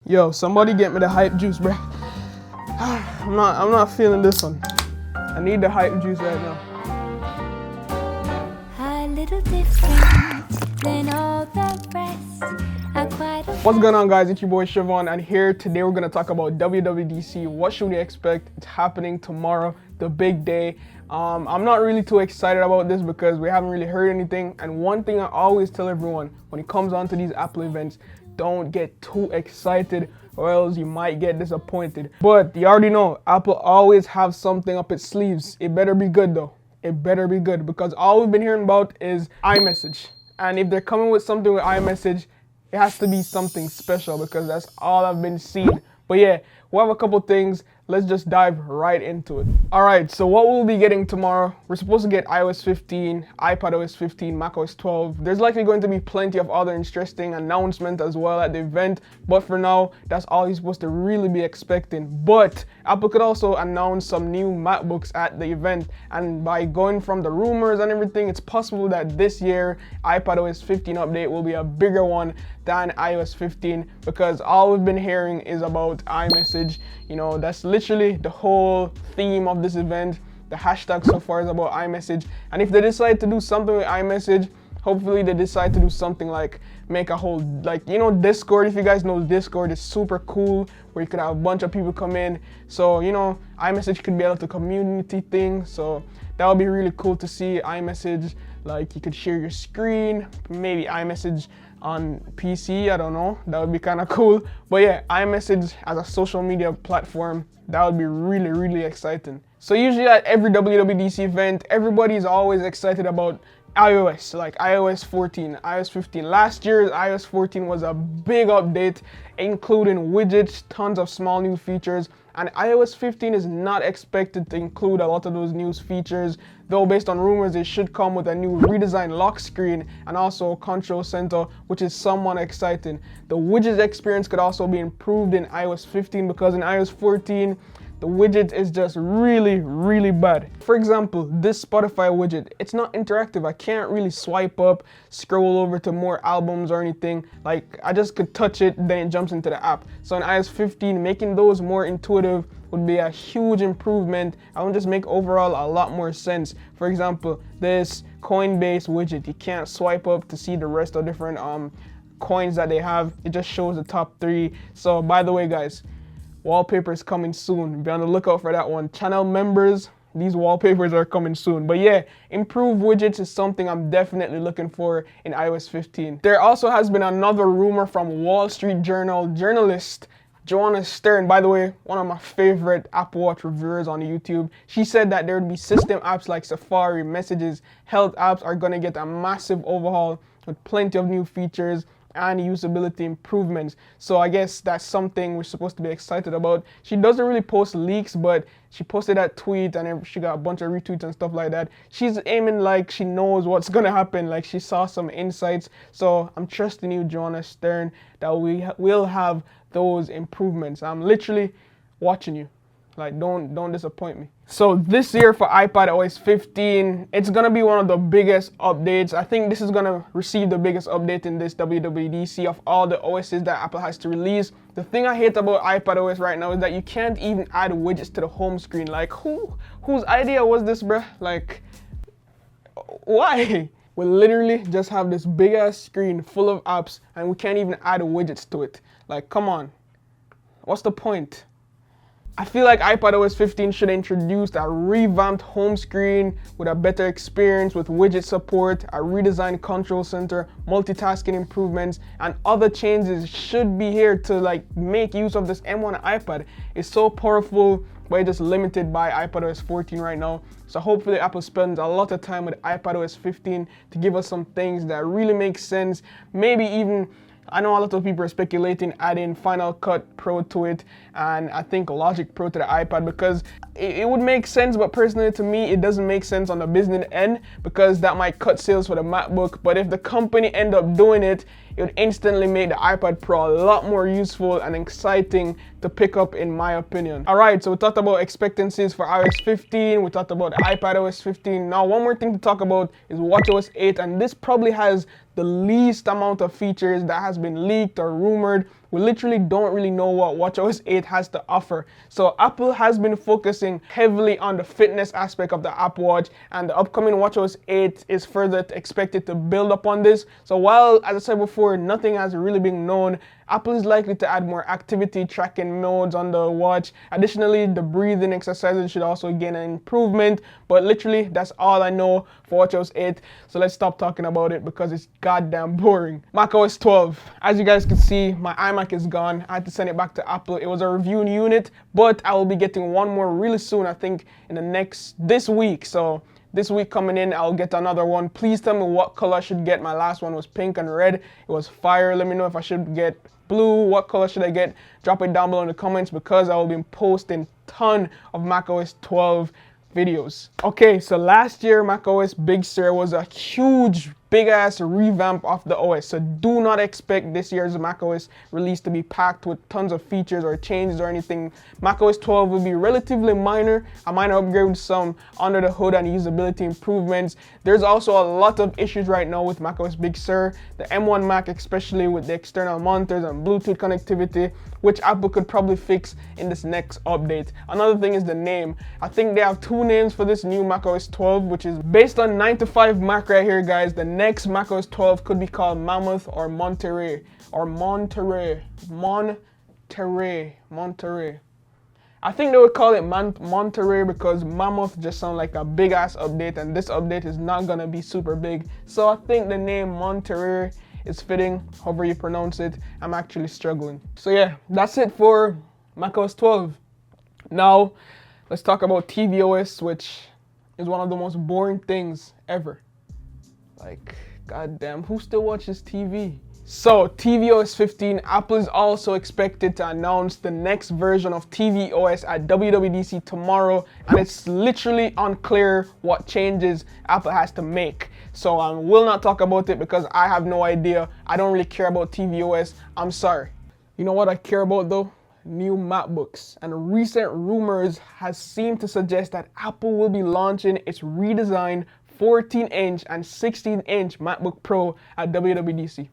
Yo, somebody get me the hype juice, bro. I'm not feeling this one. I need the hype juice right now. A little different than all the rest. What's going on, guys? It's your boy Shevon, and here today we're gonna talk about WWDC. What should we expect? It's happening tomorrow, the big day. I'm not really too excited about this because we haven't really heard anything. And one thing I always tell everyone when it comes on to these Apple events, don't get too excited or else you might get disappointed. But you already know, Apple always have something up its sleeves. It better be good though. It better be good because all we've been hearing about is iMessage. And if they're coming with something with iMessage, it has to be something special because that's all I've been seeing. But yeah, we'll have a couple things. Let's just dive right into it. All right, so what we'll be getting tomorrow, we're supposed to get iOS 15, iPadOS 15, macOS 12. There's likely going to be plenty of other interesting announcements as well at the event, but for now, that's all you're supposed to really be expecting. But Apple could also announce some new MacBooks at the event, and by going from the rumors and everything, it's possible that this year, iPadOS 15 update will be a bigger one than iOS 15 because all we've been hearing is about iMessage. You know, that's literally the whole theme of this event. The hashtag so far is about iMessage. And if they decide to do something with iMessage, hopefully they decide to do something like make a whole, like, you know, Discord. If you guys know Discord, is super cool where you could have a bunch of people come in. So, you know, iMessage could be a little community thing. So that would be really cool to see iMessage. Like you could share your screen, maybe iMessage on PC, I don't know, that would be kind of cool. But yeah, iMessage as a social media platform, that would be really, really exciting. So usually at every WWDC event, everybody's always excited about iOS, like iOS 14, iOS 15. Last year's iOS 14 was a big update, including widgets, tons of small new features, and iOS 15 is not expected to include a lot of those new features, though based on rumors it should come with a new redesigned lock screen and also a control center, which is somewhat exciting. The widgets experience could also be improved in iOS 15 because in iOS 14, the widget is just really, really bad. For example, this Spotify widget, it's not interactive. I can't really swipe up, scroll over to more albums or anything. Like, I just could touch it, then it jumps into the app. So in iOS 15, making those more intuitive would be a huge improvement. I would just make overall a lot more sense. For example, this Coinbase widget, you can't swipe up to see the rest of different coins that they have. It just shows the top 3. So by the way, guys, wallpaper is coming soon. Be on the lookout for that one. Channel members, these wallpapers are coming soon. But yeah, improved widgets is something I'm definitely looking for in iOS 15. There also has been another rumor from Wall Street Journal journalist Joanna Stern, by the way, one of my favorite Apple Watch reviewers on YouTube. She said that there would be system apps like Safari, Messages, Health apps are going to get a massive overhaul with plenty of new features and usability improvements. So I guess that's something we're supposed to be excited about. She doesn't really post leaks, but she posted that tweet and she got a bunch of retweets and stuff like that. She's aiming like she knows what's gonna happen, like she saw some insights. So I'm trusting you, Joanna Stern, that we will have those improvements. I'm literally watching you. Like, don't disappoint me. So this year for iPadOS 15, it's gonna be one of the biggest updates. I think this is gonna receive the biggest update in this WWDC of all the OSs that Apple has to release. The thing I hate about iPadOS right now is that you can't even add widgets to the home screen. Like, whose idea was this, bruh? Like, why? We literally just have this big ass screen full of apps and we can't even add widgets to it. Like, come on, what's the point? I feel like iPadOS 15 should introduce a revamped home screen with a better experience with widget support, a redesigned control center, multitasking improvements, and other changes should be here to like make use of this M1 iPad. It's so powerful, but it's just limited by iPadOS 14 right now. So hopefully Apple spends a lot of time with iPadOS 15 to give us some things that really make sense. Maybe even, I know a lot of people are speculating adding Final Cut Pro to it, and I think Logic Pro to the iPad because it would make sense, but personally to me, it doesn't make sense on the business end because that might cut sales for the MacBook. But if the company end up doing it, it would instantly make the iPad Pro a lot more useful and exciting to pick up, in my opinion. All right, so we talked about expectancies for iOS 15, we talked about iPadOS 15. Now, one more thing to talk about is watchOS 8, and this probably has the least amount of features that has been leaked or rumored. We literally don't really know what watchOS 8 has to offer. So Apple has been focusing heavily on the fitness aspect of the Apple Watch, and the upcoming watchOS 8 is further expected to build upon this. So while, as I said before, nothing has really been known, Apple is likely to add more activity tracking modes on the watch. Additionally, the breathing exercises should also gain an improvement, but literally that's all I know for watchOS 8. So let's stop talking about it because it's goddamn boring. macOS 12. As you guys can see, my iMac is gone. I had to send it back to Apple. It was a review unit, but I will be getting one more really soon, I think in this week. So this week coming in, I'll get another one. Please tell me what color I should get. My last one was pink and red. It was fire. Let me know if I should get blue. What color should I get? Drop it down below in the comments because I will be posting ton of macOS 12 videos. Okay, so last year macOS Big Sur was a huge big ass revamp of the OS, so do not expect this year's macOS release to be packed with tons of features or changes or anything. macOS 12 will be relatively minor, a minor upgrade with some under the hood and usability improvements. There's also a lot of issues right now with macOS Big Sur, the M1 Mac especially with the external monitors and Bluetooth connectivity, which Apple could probably fix in this next update. Another thing is the name. I think they have two names for this new macOS 12, which is based on 9 to 5 Mac right here, guys. The next macOS 12 could be called Mammoth or Monterey or Monterey. I think they would call it Monterey because Mammoth just sounds like a big ass update, and this update is not gonna be super big. So I think the name Monterey is fitting, however you pronounce it. I'm actually struggling. So yeah, that's it for macOS 12. Now, let's talk about tvOS, which is one of the most boring things ever. Like, goddamn, who still watches TV? So, tvOS 15, Apple is also expected to announce the next version of tvOS at WWDC tomorrow, and it's literally unclear what changes Apple has to make. So I will not talk about it because I have no idea. I don't really care about tvOS. I'm sorry. You know what I care about though? New MacBooks. And recent rumors has seemed to suggest that Apple will be launching its redesigned 14-inch and 16-inch MacBook Pro at WWDC.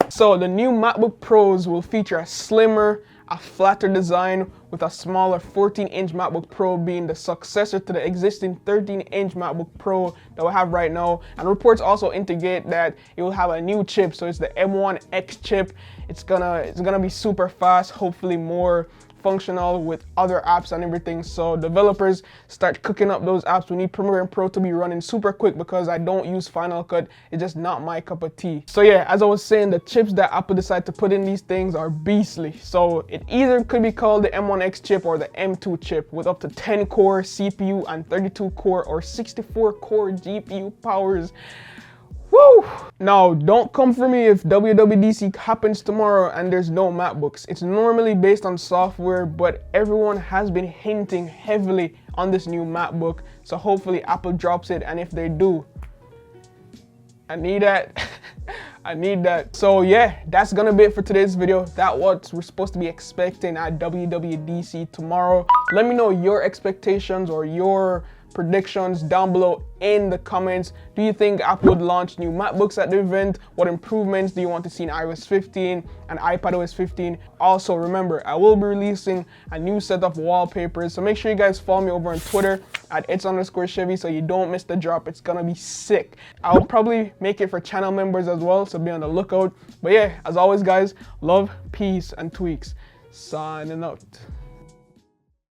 So the new MacBook Pros will feature a slimmer, a flatter design with a smaller 14-inch MacBook Pro being the successor to the existing 13-inch MacBook Pro that we have right now. And reports also indicate that it will have a new chip, so it's the M1X chip. It's gonna be super fast, hopefully more functional with other apps and everything. So developers start cooking up those apps. We need Premiere Pro to be running super quick because I don't use Final Cut. It's just not my cup of tea. So yeah, as I was saying, the chips that Apple decided to put in these things are beastly. So it either could be called the M1X chip or the M2 chip with up to 10 core CPU and 32 core or 64 core GPU powers. Woo! Now, don't come for me if WWDC happens tomorrow and there's no MacBooks. It's normally based on software, but everyone has been hinting heavily on this new MacBook. So hopefully Apple drops it, and if they do, I need that. I need that. So yeah, that's gonna be it for today's video. That's what we're supposed to be expecting at WWDC tomorrow. Let me know your expectations or your predictions down below in the comments. Do you think Apple would launch new MacBooks at the event? What improvements do you want to see in iOS 15 and iPadOS 15? Also, remember, I will be releasing a new set of wallpapers, so make sure you guys follow me over on Twitter at its_Chevy so you don't miss the drop. It's gonna be sick. I'll probably make it for channel members as well, so be on the lookout. But yeah, as always guys, love, peace, and tweaks. Signing out.